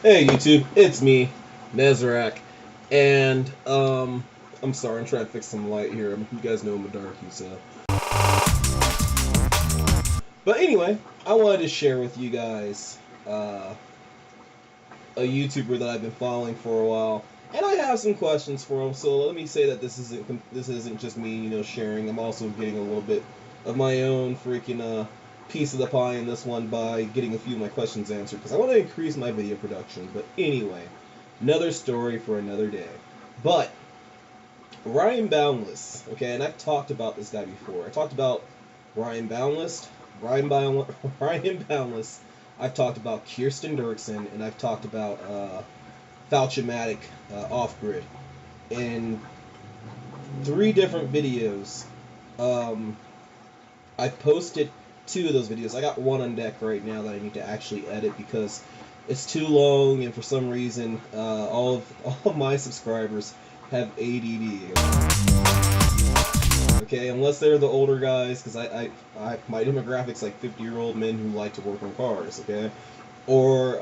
Hey YouTube, it's me, Nezrak, and I'm sorry, I'm trying to fix some light here. You guys know I'm a darkie, so. But anyway, I wanted to share with you guys a YouTuber that I've been following for a while, and I have some questions for him. So let me say that this isn't just me, sharing. I'm also getting a little bit of my own freaking piece of the pie in this one by getting a few of my questions answered because I want to increase my video production. But anyway, another story for another day. But Ryan Boundless, okay, and I've talked about this guy before. I talked about Ryan Boundless, Ryan Boundless, Ryan Boundless. I've talked about Kirsten Dirksen, and I've talked about Falchematic Off Grid in three different videos. Um, I've posted two of those videos. I got one on deck right now that I need to actually edit because it's too long, and for some reason, all of my subscribers have ADD. Okay, unless they're the older guys, because my demographic's like 50-year-old men who like to work on cars. Okay, or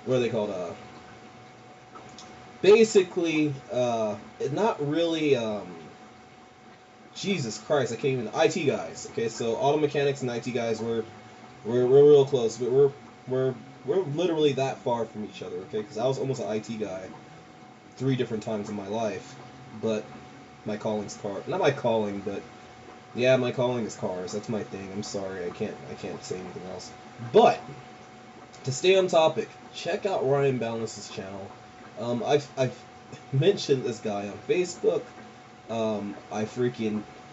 what are they called? Basically, not really. Jesus Christ, I can't even. IT guys. Okay, so auto mechanics and IT guys, we're real close, but we're literally that far from each other. Okay, because I was almost an IT guy three different times in my life, but my calling's car. Not my calling, but yeah, my calling is cars. That's my thing. I'm sorry, I can't say anything else. But to stay on topic, check out Ryan Boundless's channel. I've mentioned this guy on Facebook.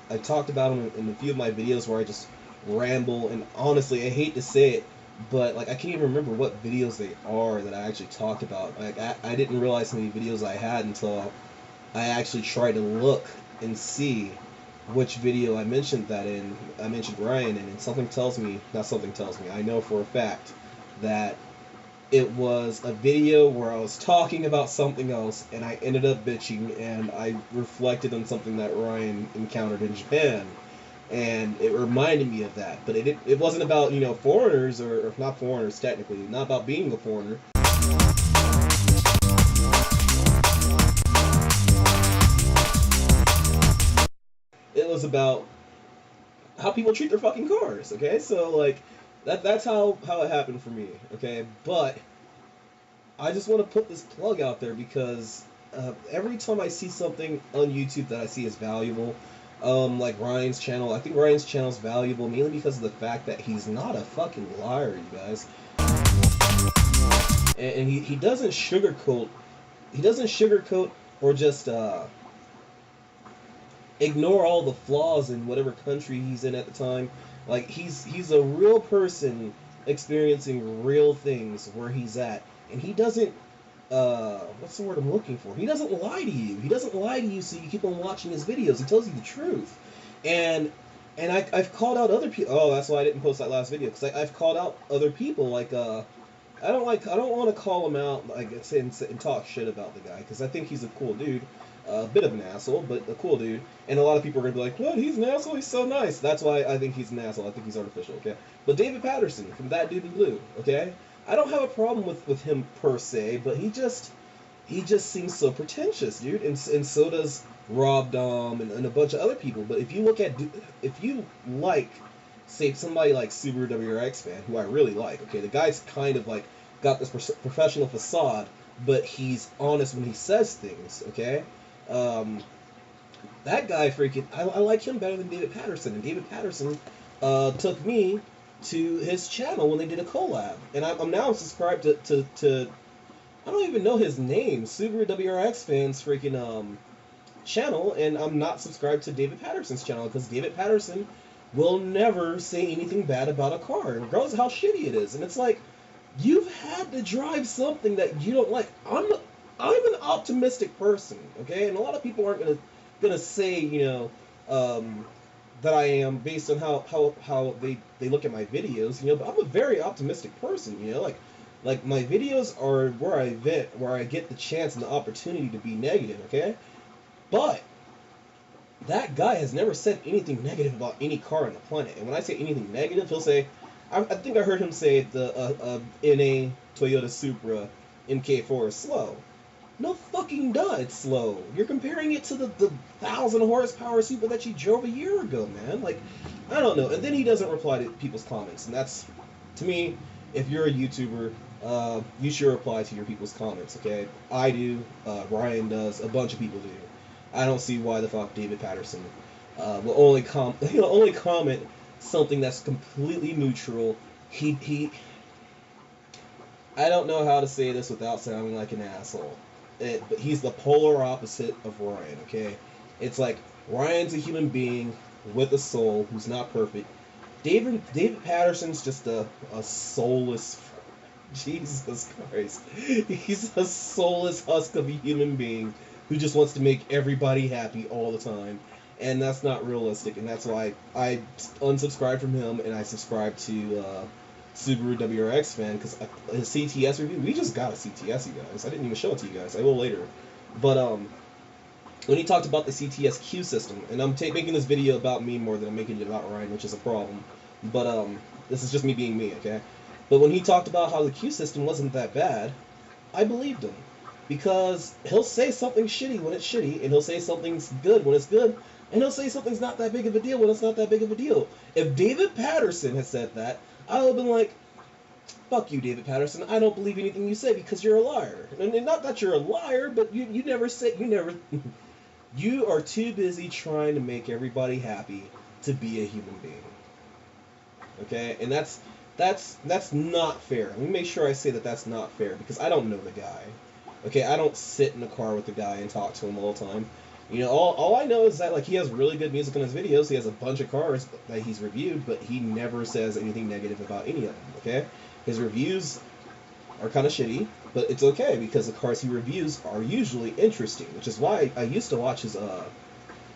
I talked about him in a few of my videos where I just ramble, and honestly, I hate to say it, but like I can't even remember what videos they are that I actually talked about. Like I didn't realize how many videos I had until I actually tried to look and see which video I mentioned that in. I mentioned Ryan in, and something tells me, not something tells me, I know for a fact that it was a video where I was talking about something else, and I ended up bitching, and I reflected on something that Ryan encountered in Japan, and it reminded me of that. But it wasn't about foreigners or not foreigners technically, not about being a foreigner. It was about how people treat their fucking cars. Okay, so like that's how it happened for me. Okay, but I just want to put this plug out there because every time I see something on YouTube that I see is valuable, like Ryan's channel, I think Ryan's channel is valuable mainly because of the fact that he's not a fucking liar, you guys. And he doesn't sugarcoat. He doesn't sugarcoat or just ignore all the flaws in whatever country he's in at the time. Like he's a real person experiencing real things where he's at, and he doesn't. What's the word I'm looking for? He doesn't lie to you. He doesn't lie to you, so you keep on watching his videos. He tells you the truth, and I've called out other people. Oh, that's why I didn't post that last video because I've called out other people like I don't want to call him out like and talk shit about the guy because I think he's a cool dude, a bit of an asshole, but a cool dude. And a lot of people are gonna be like, "What? He's an asshole? He's so nice." That's why I think he's an asshole. I think he's artificial. Okay, but David Patterson from That Dude in Blue. Okay, I don't have a problem with him per se, but he just seems so pretentious, dude. And so does Rob Dom and a bunch of other people. But if you like say somebody like Subaru WRX fan, who I really like. Okay, the guy's kind of like got this professional facade, but he's honest when he says things. Okay, um, that guy freaking I like him better than David Patterson, and David Patterson took me to his channel when they did a collab, and I'm now subscribed to I don't even know his name, Subaru WRX fans freaking channel, and I'm not subscribed to David Patterson's channel because David Patterson will never say anything bad about a car, regardless of how shitty it is. And it's like, you've had to drive something that you don't like. I'm an optimistic person, okay, and a lot of people aren't gonna say that I am based on how they look at my videos, but I'm a very optimistic person, like my videos are where I get the chance and the opportunity to be negative, okay, but that guy has never said anything negative about any car on the planet. And when I say anything negative, he'll say, I think I heard him say the NA Toyota Supra MK4 is slow. No fucking duh, it's slow. You're comparing it to the 1,000 horsepower Supra that you drove a year ago, man. Like, I don't know. And then he doesn't reply to people's comments, and that's, to me, if you're a YouTuber, you should reply to your people's comments. Okay, I do. Ryan does. A bunch of people do. I don't see why the fuck David Patterson will only only comment something that's completely neutral. He I don't know how to say this without sounding like an asshole. But he's the polar opposite of Ryan, okay? It's like Ryan's a human being with a soul who's not perfect. David Patterson's just a soulless Jesus Christ. He's a soulless husk of a human being who just wants to make everybody happy all the time. And that's not realistic, and that's why I unsubscribed from him and I subscribed to Subaru WRX fan, because his CTS review, we just got a CTS, you guys. I didn't even show it to you guys. I will later. But when he talked about the CTS Q system, and I'm making this video about me more than I'm making it about Ryan, which is a problem. But this is just me being me, okay? But when he talked about how the Q system wasn't that bad, I believed him. Because he'll say something shitty when it's shitty, and he'll say something's good when it's good, and he'll say something's not that big of a deal when it's not that big of a deal. If David Patterson had said that, I would have been like, fuck you, David Patterson. I don't believe anything you say because you're a liar. And not that you're a liar, but you never say, you never, you are too busy trying to make everybody happy to be a human being. Okay? And that's not fair. Let me make sure I say that that's not fair, because I don't know the guy. Okay? I don't sit in the car with the guy and talk to him all the time. You know, all I know is that, like, he has really good music on his videos. He has a bunch of cars that he's reviewed, but he never says anything negative about any of them, okay? His reviews are kind of shitty, but it's okay, because the cars he reviews are usually interesting, which is why I used to watch I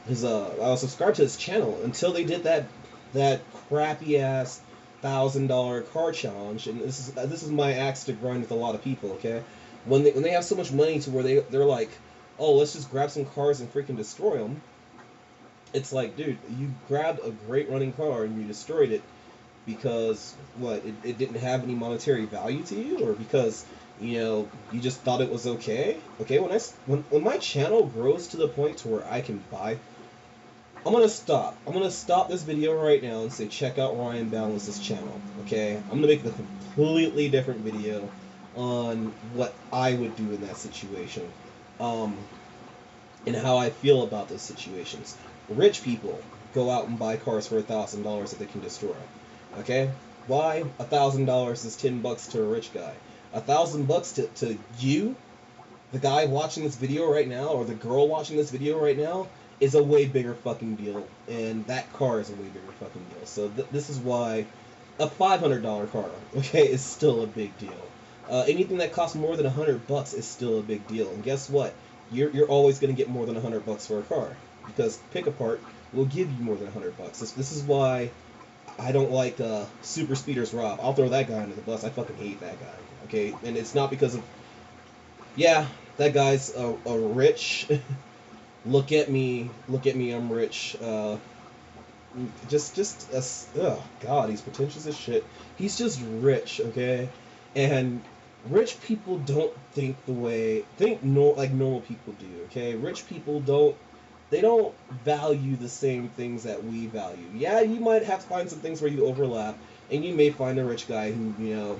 was subscribed to his channel until they did that crappy-ass $1,000 car challenge, and this is my axe to grind with a lot of people, okay? When they have so much money to where they're like, oh, let's just grab some cars and freaking destroy them. It's like, dude, you grabbed a great running car and you destroyed it because, what, it didn't have any monetary value to you? Or because, you just thought it was okay? Okay, when my channel grows to the point to where I can buy, I'm going to stop. I'm going to stop this video right now and say, check out Ryan Boundless' channel, okay? I'm going to make a completely different video on what I would do in that situation. And how I feel about those situations. Rich people go out and buy cars for $1,000 that they can destroy. Okay? Why? $1,000 is $10 to a rich guy. $1,000 to you, the guy watching this video right now, or the girl watching this video right now, is a way bigger fucking deal. And that car is a way bigger fucking deal. So this is why a $500 car, okay, is still a big deal. Anything that costs more than $100 is still a big deal. And guess what? You're always going to get more than $100 for a car, because Pick Apart will give you more than $100. This is why I don't like Super Speeders Rob. I'll throw that guy under the bus. I fucking hate that guy. Okay, and it's not because of, yeah, that guy's a rich. Look at me, I'm rich. Oh God, he's pretentious as shit. He's just rich, okay, and rich people don't think like normal people do, okay? Rich people don't value the same things that we value. Yeah, you might have to find some things where you overlap, and you may find a rich guy who,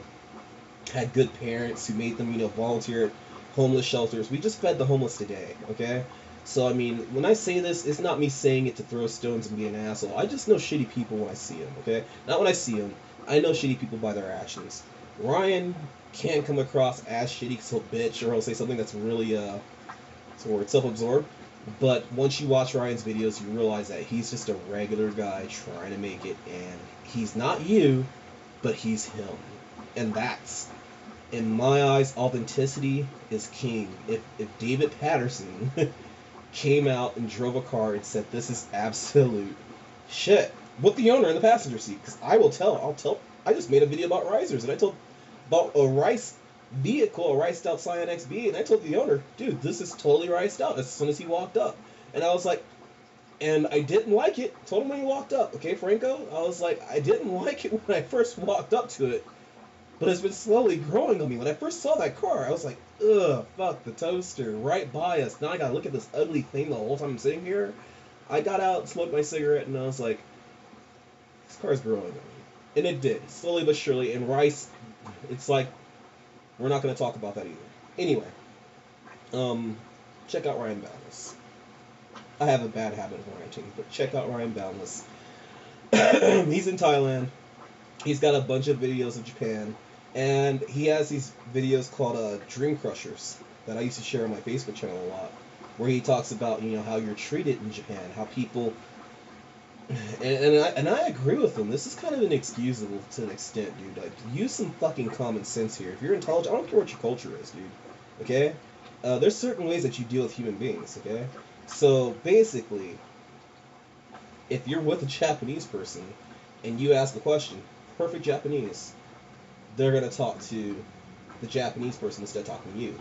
had good parents who made them, volunteer at homeless shelters. We just fed the homeless today, okay? So, I mean, when I say this, it's not me saying it to throw stones and be an asshole. I just know shitty people when I see them, okay? Not when I see them. I know shitty people by their actions. Ryan can come across as shitty because he'll bitch, or he'll say something that's really, self-absorbed. But once you watch Ryan's videos, you realize that he's just a regular guy trying to make it, and he's not you, but he's him. And that's, in my eyes, authenticity is king. If David Patterson came out and drove a car and said, this is absolute shit, with the owner in the passenger seat, because I'll tell, I just made a video about risers, and I told about a rice vehicle, a riced out Scion XB, and I told the owner, dude, this is totally riced out, as soon as he walked up. And I was like, And I didn't like it. Told him when he walked up, okay, Franco? I was like, I didn't like it when I first walked up to it, but it's been slowly growing on me. When I first saw that car, I was like, ugh, fuck, the toaster, right by us. Now I gotta look at this ugly thing the whole time I'm sitting here. I got out, smoked my cigarette, and I was like, this car's growing on me. And it did, slowly but surely. And Rice, it's like, we're not gonna talk about that either. Anyway, check out Ryan Boundless. I have a bad habit of ranting, but check out Ryan Boundless. He's in Thailand. He's got a bunch of videos of Japan, and he has these videos called Dream Crushers that I used to share on my Facebook channel a lot, where he talks about how you're treated in Japan, how people, and I agree with him. This is kind of inexcusable to an extent, dude. Like, use some fucking common sense here. If you're intelligent, I don't care what your culture is, dude. Okay, there's certain ways that you deal with human beings. Okay, so basically, if you're with a Japanese person and you ask a question, perfect Japanese, they're gonna talk to the Japanese person instead of talking to you.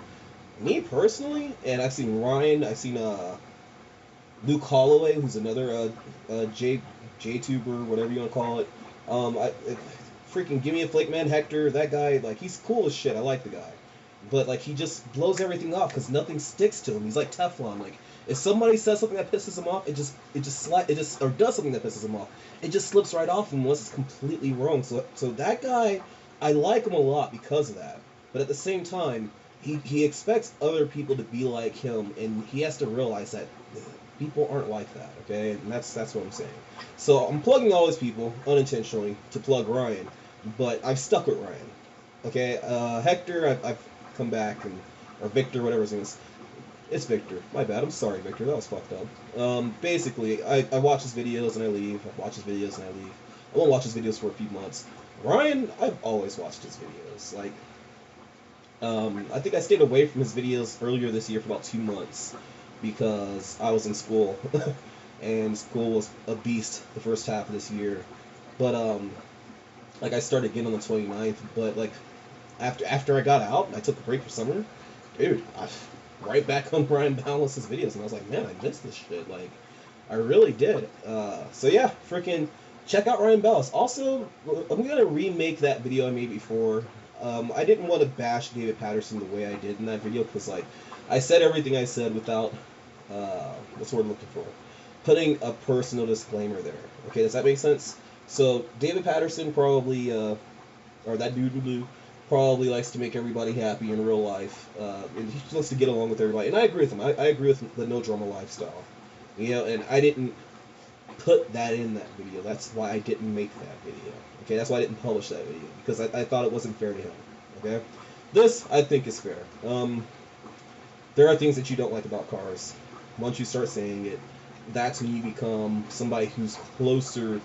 Me personally, and I've seen Ryan, I've seen Luke Holloway, who's another J-tuber, whatever you want to call it. Freaking give me a flake, man. Hector, that guy, like, he's cool as shit. I like the guy, but like, he just blows everything off because nothing sticks to him. He's like Teflon. Like, if somebody says something that pisses him off, or does something that pisses him off, it just slips right off him once it's completely wrong. So that guy, I like him a lot because of that. But at the same time, he expects other people to be like him, and he has to realize that people aren't like that, okay? And that's what I'm saying. So I'm plugging all these people unintentionally to plug Ryan, but I've stuck with Ryan, okay? Hector, I've come back, or Victor, whatever his name is. It's Victor. My bad. I'm sorry, Victor. That was fucked up. Basically, I watch his videos and I leave. I watch his videos and I leave. I won't watch his videos for a few months. Ryan, I've always watched his videos. Like, I think I stayed away from his videos earlier this year for about 2 months because I was in school, and school was a beast the first half of this year. But like, I started again on the 29th. But like, after I got out, I took a break for summer. Dude, right back on Ryan Boundless's videos, and I was like, man, I missed this shit. Like, I really did. So yeah, freaking check out Ryan Boundless. Also, I'm gonna remake that video I made before. I didn't want to bash David Patterson the way I did in that video because, like, I said everything I said without what's the word I'm looking for? Putting a personal disclaimer there. Okay, does that make sense? So David Patterson probably, or that dude in blue, probably likes to make everybody happy in real life. And he wants to get along with everybody. And I agree with him. I agree with the no drama lifestyle. And I didn't put that in that video. That's why I didn't make that video. Okay, that's why I didn't publish that video. Because I thought it wasn't fair to him. Okay? This, I think, is fair. There are things that you don't like about cars. Once you start saying it, that's when you become somebody who's closer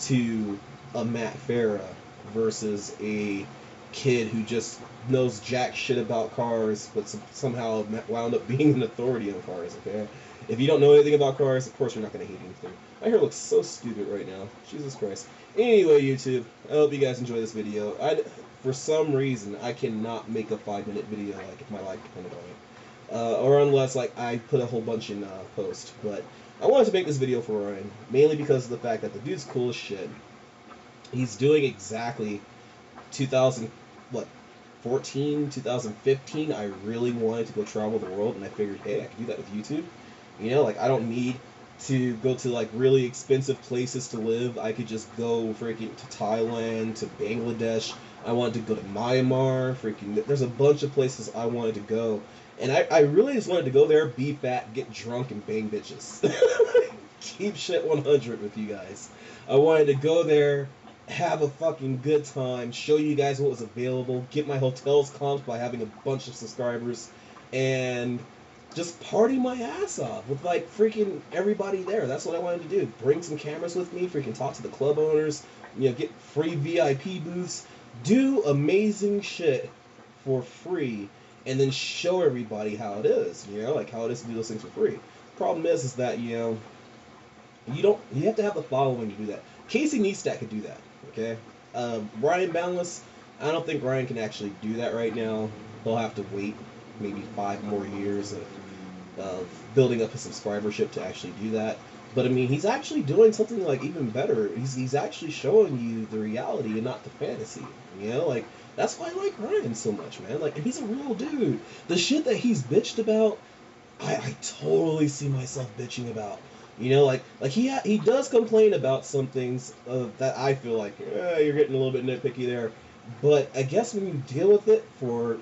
to a Matt Farah versus a kid who just knows jack shit about cars, but somehow wound up being an authority on cars, okay? If you don't know anything about cars, of course you're not going to hate anything. My hair looks so stupid right now. Jesus Christ. Anyway, YouTube, I hope you guys enjoy this video. For some reason, I cannot make a 5-minute video, like, if my life depended on it. Or unless, like, I put a whole bunch in post. But I wanted to make this video for Ryan, mainly because of the fact that the dude's cool as shit. He's doing exactly 2014, 2015, I really wanted to go travel the world, and I figured, hey, I can do that with YouTube. Like, I don't need to go to, like, really expensive places to live. I could just go freaking to Thailand, to Bangladesh. I wanted to go to Myanmar, there's a bunch of places I wanted to go. And I really just wanted to go there, be fat, get drunk, and bang bitches. Keep shit 100 with you guys. I wanted to go there, have a fucking good time, show you guys what was available, get my hotels comped by having a bunch of subscribers, and just party my ass off with, like, freaking everybody there. That's what I wanted to do. Bring some cameras with me, freaking talk to the club owners, get free VIP booths, do amazing shit for free, and then show everybody how it is, like how it is to do those things for free. Problem is that, you have to have the following to do that. Casey Neistat could do that, okay? Ryan Boundless, I don't think Ryan can actually do that right now. He'll have to wait maybe 5 more years of building up his subscribership to actually do that. But I mean, he's actually doing something like even better. He's actually showing you the reality and not the fantasy. You know, like that's why I like Ryan so much, man. Like, and he's a real dude. The shit that he's bitched about, I totally see myself bitching about. You know, like he does complain about some things that I feel like you're getting a little bit nitpicky there. But I guess when you deal with it for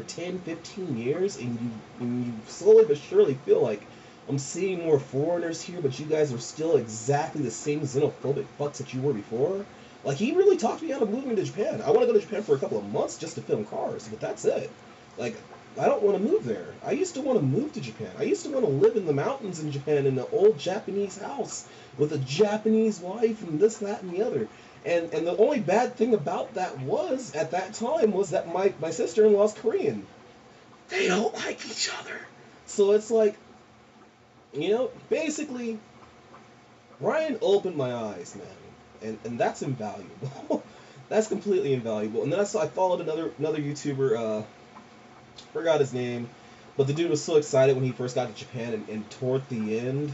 10, 15 years, and you slowly but surely feel like I'm seeing more foreigners here, but you guys are still exactly the same xenophobic fucks that you were before. Like, he really talked me out of moving to Japan. I want to go to Japan for a couple of months just to film cars, but that's it. Like, I don't want to move there. I used to want to move to Japan. I used to want to live in the mountains in Japan in an old Japanese house with a Japanese wife and this, that, and the other. And the only bad thing about that was, at that time, was that my sister-in-law's Korean. They don't like each other. So it's like, basically, Ryan opened my eyes, man. And that's invaluable. That's completely invaluable. And then I followed another YouTuber, forgot his name, but the dude was so excited when he first got to Japan, and toward the end,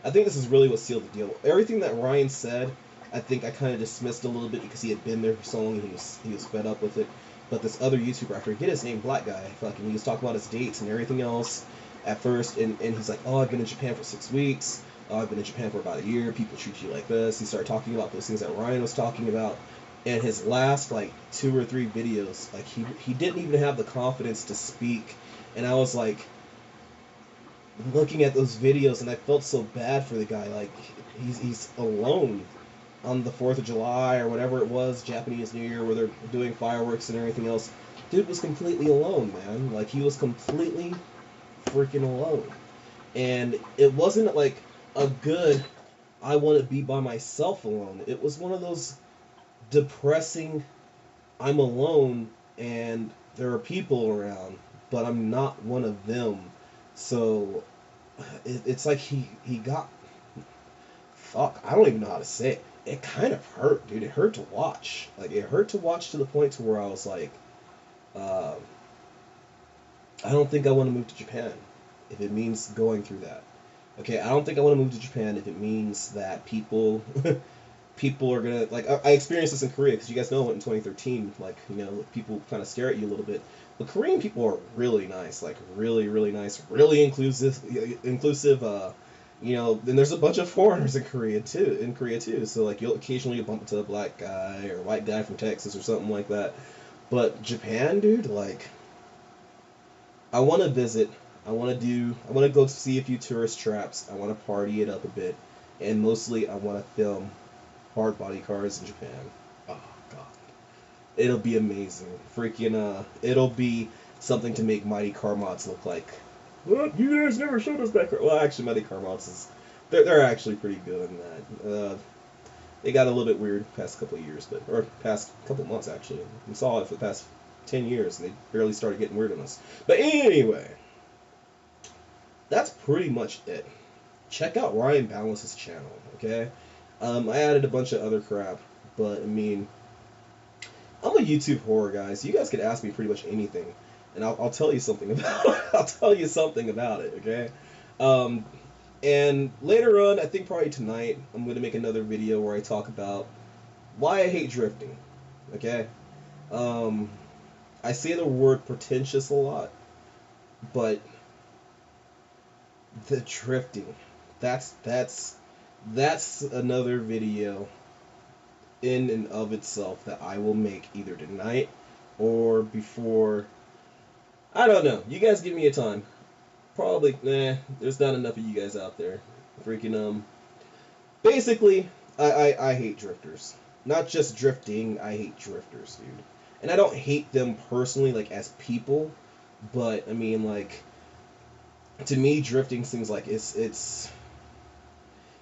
I think this is really what sealed the deal. Everything that Ryan said, I think I kind of dismissed a little bit because he had been there for so long and he was fed up with it. But this other YouTuber, I forget his name, black guy, fucking, he was talking about his dates and everything else at first, and he's like, oh, I've been in Japan for 6 weeks. Oh, I've been in Japan for about a year. People treat you like this. He started talking about those things that Ryan was talking about. And his last, like, 2 or 3 videos, like, he didn't even have the confidence to speak. And I was like, looking at those videos, and I felt so bad for the guy. Like, he's alone on the 4th of July or whatever it was, Japanese New Year, where they're doing fireworks and everything else. Dude was completely alone, man. Like, he was completely freaking alone. And it wasn't like a good, I want to be by myself alone. It was one of those depressing, I'm alone and there are people around, but I'm not one of them. So it's like he got, fuck, I don't even know how to say it. It kind of hurt, dude. It hurt to watch. Like, it hurt to watch to the point to where I was like, uh, I don't think I want to move to Japan if it means going through that. Okay, I don't think I want to move to Japan if it means that people are gonna, like, I experienced this in Korea because you guys know in 2013, like, people kind of stare at you a little bit. But Korean people are really nice, like, really, really nice, really inclusive. Then there's a bunch of foreigners in Korea too. So, like, you'll occasionally bump into a black guy or a white guy from Texas or something like that. But Japan, dude, like, I want to visit. I want to go see a few tourist traps. I want to party it up a bit, and mostly I want to film hard body cars in Japan. Oh god, it'll be amazing. Freaking it'll be something to make Mighty Car Mods look like. What? You guys never showed us that car. Well, actually, Mighty Car Mods they're actually pretty good in that. They got a little bit weird past couple of years, or past couple months actually. We saw it for the past 10 years, and they barely started getting weird on us. But anyway, that's pretty much it. Check out Ryan Boundless' channel, okay? I added a bunch of other crap, but I mean, I'm a YouTube horror guy, so you guys could ask me pretty much anything, and I'll tell you something about it. I'll tell you something about it, okay? And later on, I think probably tonight, I'm going to make another video where I talk about why I hate drifting, okay? I say the word pretentious a lot, but the drifting, that's another video in and of itself that I will make either tonight or before. I don't know. You guys give me a time. Probably, there's not enough of you guys out there. Freaking, basically, I hate drifters. Not just drifting, I hate drifters, dude. And I don't hate them personally, like, as people, but, I mean, like, to me, drifting seems like it's...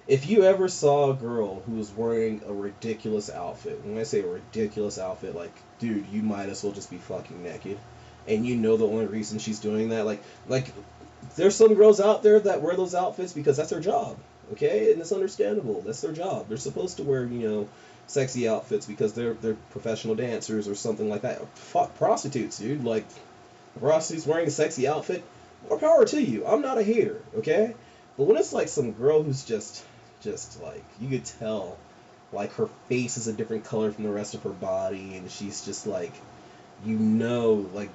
If you ever saw a girl who was wearing a ridiculous outfit, when I say a ridiculous outfit, like, dude, you might as well just be fucking naked. And you know the only reason she's doing that, like, there's some girls out there that wear those outfits because that's their job, okay? And it's understandable. That's their job. They're supposed to wear, sexy outfits because they're professional dancers or something like that. Fuck prostitutes, dude. Like, prostitutes wearing a sexy outfit, more power to you. I'm not a hater, okay? But when it's like some girl who's just like, you could tell, like her face is a different color from the rest of her body, and she's just like, like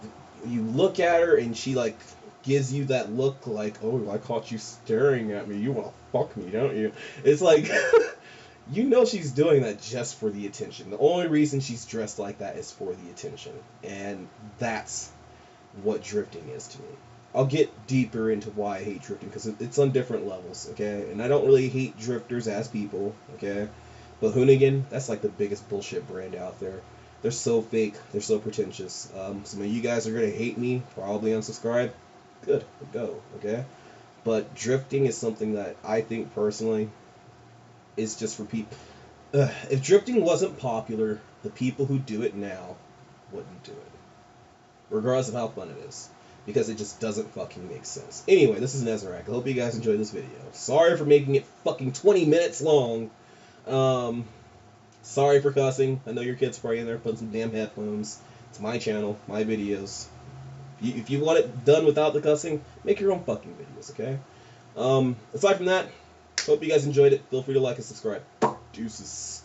you look at her and she like gives you that look like, oh, I caught you staring at me. You want to fuck me, don't you? It's like, she's doing that just for the attention. The only reason she's dressed like that is for the attention, and that's what drifting is to me. I'll get deeper into why I hate drifting because it's on different levels, okay? And I don't really hate drifters as people, okay? But Hoonigan, that's like the biggest bullshit brand out there. They're so fake. They're so pretentious. Some of you guys are going to hate me, probably unsubscribe. Good. Go, okay? But drifting is something that I think personally is just for people. If drifting wasn't popular, the people who do it now wouldn't do it. Regardless of how fun it is. Because it just doesn't fucking make sense. Anyway, this is Nezarek. I hope you guys enjoyed this video. Sorry for making it fucking 20 minutes long. Sorry for cussing. I know your kid's probably in there putting some damn headphones. It's my channel, my videos. If you want it done without the cussing, make your own fucking videos, okay? Aside from that, hope you guys enjoyed it. Feel free to like and subscribe. Deuces.